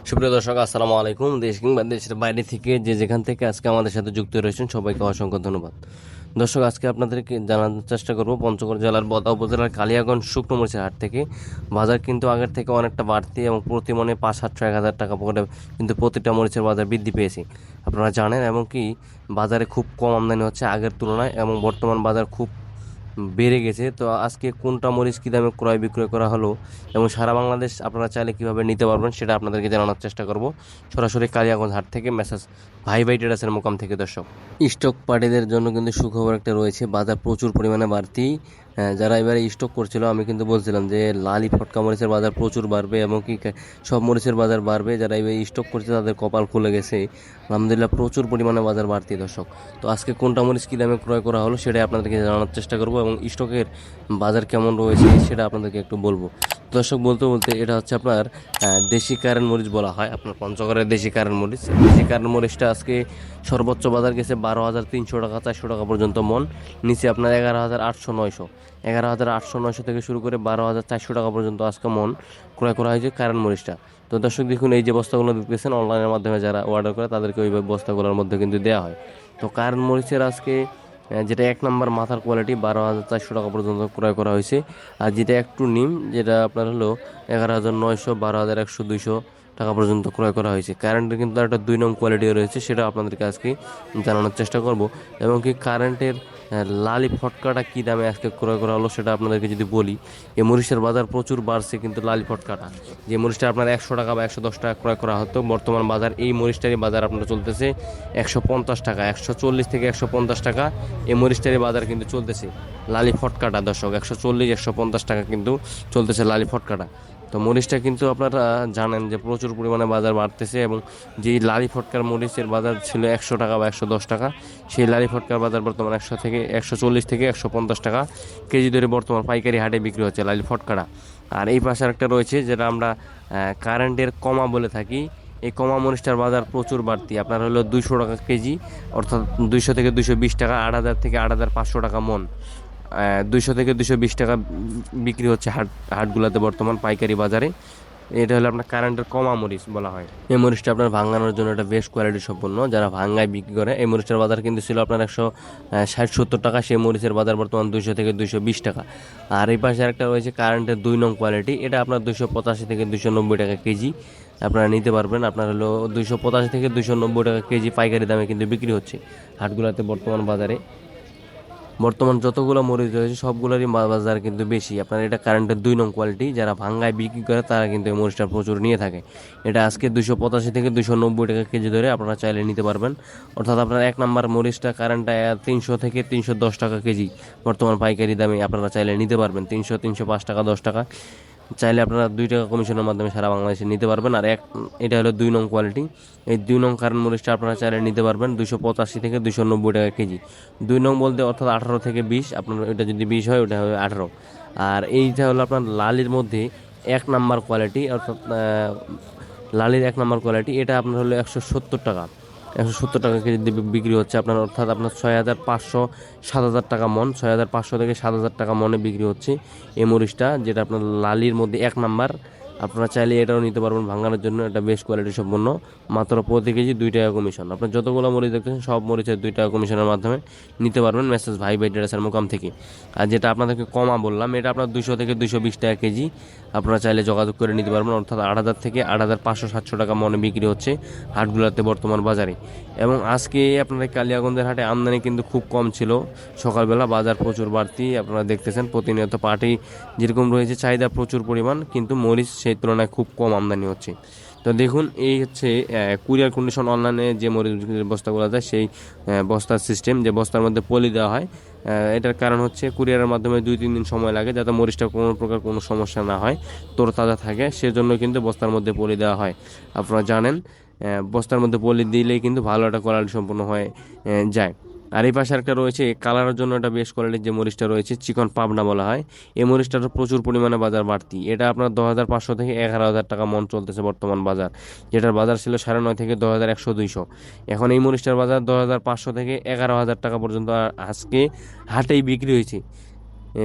সুপ্রিয় দর্শক, আসসালামু আলাইকুম। দেশ কিংবা দেশের বাইরে থেকে যে যেখান থেকে আজকে আমাদের সাথে যুক্ত রয়েছেন সবাইকে অসংখ্য ধন্যবাদ। দর্শক, আজকে আপনাদেরকে জানানোর চেষ্টা করব পঞ্চগড় জেলার বদা উপজেলার কালিয়াগঞ্জ শুকনো মরিচের হাট থেকে। বাজার কিন্তু আগের থেকে অনেকটা বাড়তি এবং প্রতি মনে ৫-৭০০-১,০০০ টাকা করে কিন্তু প্রতিটা মরিচের বাজার বৃদ্ধি পেয়েছে, আপনারা জানেন। এবং কি বাজারে খুব কম আমদানি হচ্ছে আগের তুলনায়, এবং বর্তমান বাজার খুব বেড়ে গেছে। তো আজকে কোনটা মরিচ কী দামে ক্রয় বিক্রয় করা হলো এবং সারা বাংলাদেশ আপনারা চাইলে কীভাবে নিতে পারবেন সেটা আপনাদেরকে জানানোর চেষ্টা করব সরাসরি কালিয়াগঞ্জ হাট থেকে, মেসাজ ভাই ভাই ট্রেডার্সের মোকাম থেকে। দর্শক, স্টক পার্টিদের জন্য কিন্তু সুখবর একটা রয়েছে, বাজার প্রচুর পরিমাণে বাড়তি। যারা এবারে স্টক করছিল, আমি কিন্তু বলছিলাম যে লালি ফটকা মরিচের বাজার প্রচুর বাড়বে এবং কি সব মরিচের বাজার বাড়বে। যারা এবারে স্টক করছে তাদের কপাল খুলে গেছে, আলহামদুলিল্লাহ প্রচুর পরিমাণে বাজার বাড়তি। দর্শক, তো আজকে কোনটা মরিচ কী দামে ক্রয় করা হলো সেটাই আপনাদেরকে জানানোর চেষ্টা করব এবং স্টকের বাজার কেমন রয়েছে সেটা আপনাদেরকে একটু বলবো। দর্শক, বলতে বলতে এটা হচ্ছে আপনার দেশি কারেন্ট মরিচ বলা হয়, আপনার পঞ্চগড়ের দেশি কারেন্ট মরিচ। দেশি কারেন্ট মরিচটা আজকে সর্বোচ্চ বাজার গেছে ১২,৩০০ টাকা, ৪০০ টাকা পর্যন্ত মন। নিচে আপনার ১১,৮০০-৯০০, ১১,৮০০-৯০০ থেকে শুরু করে ১২,৪০০ টাকা পর্যন্ত আজকে মন ক্রয় করা হয়েছে কারেন্ট মরিচটা। তো দর্শক দেখুন, এই যে বস্তাগুলো দেখতেছেন অনলাইনের মাধ্যমে যারা অর্ডার করে তাদেরকে ওই বস্তাগুলোর মধ্যে কিন্তু দেওয়া হয়। তো কারেন্ট মরিচের আজকে যেটা এক নম্বর মাথার কোয়ালিটি ১২,৪০০ টাকা পর্যন্ত ক্রয় করা হয়েছে। আর যেটা একটু নিম, যেটা আপনার হলো ১১,৯০০, ১২,১০০, ২০০ টাকা পর্যন্ত ক্রয় করা হয়েছে। কারেন্টের কিন্তু একটা ২ নং কোয়ালিটিও রয়েছে, সেটা আপনাদেরকে আজকে জানানোর চেষ্টা করব। এবং কি কারেন্টের লালি ফটকাটা কী দামে আজকে ক্রয় করা হলো সেটা আপনাদেরকে যদি বলি, এই মরিচের বাজার প্রচুর বাড়ছে। কিন্তু লালি ফটকাটা, যে মরিচটা আপনার ১০০ টাকা বা ১১০ টাকা ক্রয় করা হতো, বর্তমান বাজার এই মরিচটারই বাজার আপনার চলতেছে ১৫০ টাকা, ১৪০ থেকে ১৫০ টাকা এই মরিচটারই বাজার কিন্তু চলতেছে। লালি ফটকাটা দর্শক ১৪০-১৫০ টাকা কিন্তু চলতেছে লালি ফটকাটা। তো মরিচটা কিন্তু আপনারা জানেন যে প্রচুর পরিমাণে বাজার বাড়তেছে, এবং যেই লালি ফটকার মরিচের বাজার ছিল ১০০ টাকা বা ১১০ টাকা, সেই লালি ফটকার বাজার বর্তমান ১৪০ থেকে ১৫০ টাকা কেজি ধরে বর্তমান পাইকারি হাটে বিক্রি হচ্ছে লালি ফটকাটা। আর এই পাশে একটা রয়েছে যেটা আমরা কারেন্টের কমা বলে থাকি। এই কমা মরিচটার বাজার প্রচুর বাড়তি, আপনার হলো ২০০ টাকা কেজি, অর্থাৎ ২০০ থেকে ২২০ টাকা, ৮,০০০ থেকে ৮,৫০০ টাকা মন। ২০০ থেকে ২২০ টাকা বিক্রি হচ্ছে হাটগুলোতে বর্তমান পাইকারি বাজারে। এটা হলো আপনার কারেন্টের কমা মরিচ বলা হয়। এই মরিচটা আপনার ভাঙানোর জন্য এটা বেশ কোয়ালিটি সম্পন্ন, যারা ভাঙ্গায় বিক্রি করে। এই মরিচটার বাজার কিন্তু ছিল আপনার ১৬০-৭০ টাকা, সেই মরিচের বাজার বর্তমান ২০০ থেকে ২২০ টাকা। আর এই পাশে একটা রয়েছে কারেন্টের ২ নং কোয়ালিটি, এটা আপনার ২৮৫ থেকে ২৯০ টাকা কেজি আপনারা নিতে পারবেন। আপনার হলো ২৮৫ থেকে ২৯০ টাকা কেজি পাইকারি দামে কিন্তু বিক্রি হচ্ছে হাটগুলোতে বর্তমান বাজারে। বর্তমান যতগুলো মরিচ রয়েছে সবগুলোরই বাজার কিন্তু বেশি। আপনার এটা কারেন্টের ২ নং কোয়ালিটি, যারা ভাঙ্গায় বিক্রি করে তারা কিন্তু এই মরিচটা প্রচুর নিয়ে থাকে। এটা আজকে ২৮৫ থেকে ২৯০ টাকা কেজি ধরে আপনারা চাইলে নিতে পারবেন। অর্থাৎ আপনার এক নাম্বার মরিচটা কারেন্টটা ৩০০ থেকে ৩১০ টাকা কেজি বর্তমান পাইকারি দামে আপনারা চাইলে নিতে পারবেন। ৩০০, ৩০৫ টাকা, ১০ টাকা চাইলে আপনারা ২ টাকা কমিশনের মাধ্যমে সারা বাংলাদেশে নিতে পারবেন। আর এটা হলো ২ নং কোয়ালিটি, এই ২ নং কারেন্ট মরিচটা আপনারা চাইলে নিতে পারবেন ২৮৫ থেকে ২৯০ টাকা কেজি। ২ নং বলতে অর্থাৎ ১৮ থেকে ২০, আপনার এটা যদি ২০ হয় ওটা হবে ১৮। আর এইটা হলো আপনার লালির মধ্যে এক নাম্বার কোয়ালিটি, অর্থাৎ লালির এক নাম্বার কোয়ালিটি, এটা আপনার হলো ১৭০ টাকা, ১৭০ টাকা কেজি বিক্রি হচ্ছে আপনার। অর্থাৎ আপনার ৬,৫০০-৭,০০০ টাকা মন, ৬,৫০০ থেকে ৭,০০০ টাকা মনে বিক্রি হচ্ছে এই মরিচটা, যেটা আপনার লালির মধ্যে এক নাম্বার। আপনারা চাইলে এটাও নিতে পারবেন ভাঙানোর জন্য, এটা বেশ কোয়ালিটি সম্পন্ন। মাত্র প্রতি কেজি ২ টাকা কমিশন। আপনার যতগুলো মরিচ দেখতেছেন সব মরিচের ২ টাকা কমিশনের মাধ্যমে নিতে পারবেন মেসেজ ভাই ভাই ট্রেডার্সের মোকাম থেকে। আর যেটা আপনাদেরকে কমা বললাম, এটা আপনার ২০০ থেকে ২২০ টাকা কেজি, আপনারা চাইলে যোগাযোগ করে নিতে পারবেন। অর্থাৎ ৮,০০০ থেকে ৮,৫০০-৭০০ টাকা মনে বিক্রি হচ্ছে হাটগুলোতে বর্তমান বাজারে। এবং আজকে আপনাদের কালিয়াগঞ্জের হাটে আমদানি কিন্তু খুব কম ছিল, সকালবেলা বাজার প্রচুর বাড়তি। আপনারা দেখতেছেন প্রতিনিয়ত পাটি যেরকম রয়েছে চাহিদা প্রচুর পরিমাণ, কিন্তু মরিচ সেই তুলনায় খুব কম আমদানি হচ্ছে। তো দেখুন, এই হচ্ছে কুরিয়ার কন্ডিশন, অনলাইনে যে মরিচ বস্তাগুলো দেয় সেই বস্তার সিস্টেম, যে বস্তার মধ্যে পলি দেওয়া হয়। এটার কারণ হচ্ছে কুরিয়ারের মাধ্যমে ২-৩ দিন সময় লাগে, যাতে মরিচটা কোনো প্রকার কোনো সমস্যা না হয়, তাজা থাকে, সেজন্য কিন্তু বস্তার মধ্যে পলি দেওয়া হয়। আপনারা জানেন বস্তার মধ্যে পলি দিলেই কিন্তু ভালো একটা কোয়ালিটি সম্পন্ন হয়ে যায়। আর এই পাশে একটা রয়েছে কালারের জন্য একটা বেশ কোয়ালিটির যে মরিচটা রয়েছে, চিকন পাবনা বলা হয়। এই মরিচটার প্রচুর পরিমাণে বাজার বাড়তি, এটা আপনার ১০,৫০০ থেকে ১১,০০০ টাকা মন চলতেছে বর্তমান বাজার, যেটার বাজার ছিল ৯,৫০০ থেকে ১০,১০০, ২০০। এখন এই মরিচটার বাজার ১০,৫০০ থেকে ১১,০০০ টাকা পর্যন্ত আজকে হাটেই বিক্রি হয়েছে।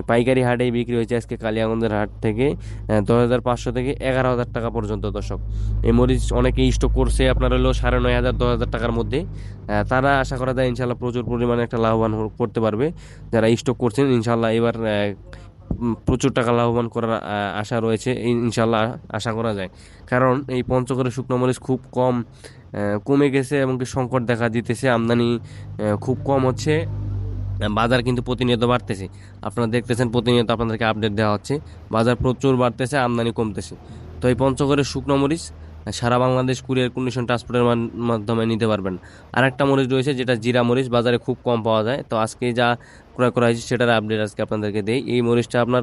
পাইকারি হাটেই বিক্রি হয়েছে আজকে কালিয়াগঞ্জের হাট থেকে 10,500 থেকে 11,000 টাকা পর্যন্ত দর্শক। এই মরিচ অনেকেই স্টক করছে আপনার হলো 9,500 10,000 টাকার মধ্যে। তারা আশা করা যায় ইনশাল্লাহ প্রচুর পরিমাণে একটা লাভবান করতে পারবে। যারা স্টক করছেন ইনশাল্লাহ এবার প্রচুর টাকা লাভবান করার আশা রয়েছে ইনশাল্লাহ, আশা করা যায়। কারণ এই পঞ্চগড়ের শুকনো মরিচ খুব কমে গেছে এবং কি সংকট দেখা দিতেছে, আমদানি খুব কম হচ্ছে। বাজার কিন্তু প্রতিনিয়ত বাড়তেছে, আপনারা দেখতেছেন প্রতিনিয়ত আপনাদেরকে আপডেট দেওয়া হচ্ছে। বাজার প্রচুর বাড়তেছে, আমদানি কমতেছে। তো এই পঞ্চগড়ের শুকনো মরিচ সারা বাংলাদেশ কুরিয়ার কন্ডিশন ট্রান্সপোর্টের মাধ্যমে নিতে পারবেন। আরেকটা মরিচ রয়েছে যেটা জিরা মরিচ, বাজারে খুব কম পাওয়া যায়। তো আজকে যা ক্রয় করা হয়েছে সেটার আপডেট আজকে আপনাদেরকে দেই। এই মরিচটা আপনার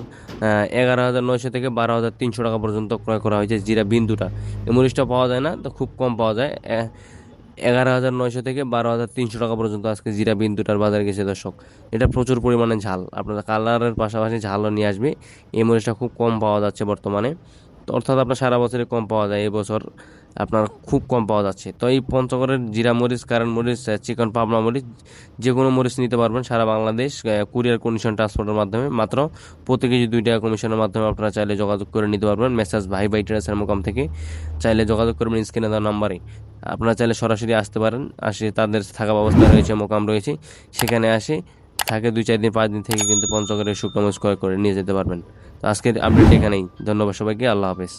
11,900 থেকে 12,300 টাকা পর্যন্ত ক্রয় করা হয়েছে জিরা বিন্দুটা। এই মরিচটা পাওয়া যায় না, তো খুব কম পাওয়া যায়। 11,900 থেকে 12,300 টাকা পর্যন্ত আজকে জিরা বিন্দুটার বাজারে গেছে দর্শক। এটা প্রচুর পরিমাণে ঝাল, আপনারা কালারের পাশাপাশি ঝালও নিয়ে আসবে। এই মরিচটা খুব কম পাওয়া যাচ্ছে বর্তমানে, তো অর্থাৎ আপনার সারা বছরে কম পাওয়া যায়, এবছর আপনার খুব কম পাওয়া যাচ্ছে। তো এই পঞ্চগড়ের জিরা মরিচ, কারণ মরিচ, চিকন পাবনা মরিচ, যে কোনো মরিচ নিতে পারবেন সারা বাংলাদেশ কুরিয়ার কন্ডিশন ট্রান্সপোর্টের মাধ্যমে। মাত্র প্রতি কেজি 2 টাকা কমিশনের মাধ্যমে আপনারা চাইলে যোগাযোগ করে নিতে পারবেন। মেসাজ ভাই ভাই ট্রেডার্সের মোকাম থেকে চাইলে যোগাযোগ করবেন স্ক্রিনে দেওয়া নাম্বারে। আপনারা চাইলে সরাসরি আসতে পারেন, আসে তাদের থাকা ব্যবস্থা রয়েছে, মোকাম রয়েছে, সেখানে আসে থাকে 2-4 দিন 5 দিন থেকে কিন্তু পঞ্চগড়ের শুকনো মরিচ ক্রয় করে নিয়ে যেতে পারবেন। তো আজকের আপডেট এখানেই, ধন্যবাদ সবাইকে, আল্লাহ হাফেজ।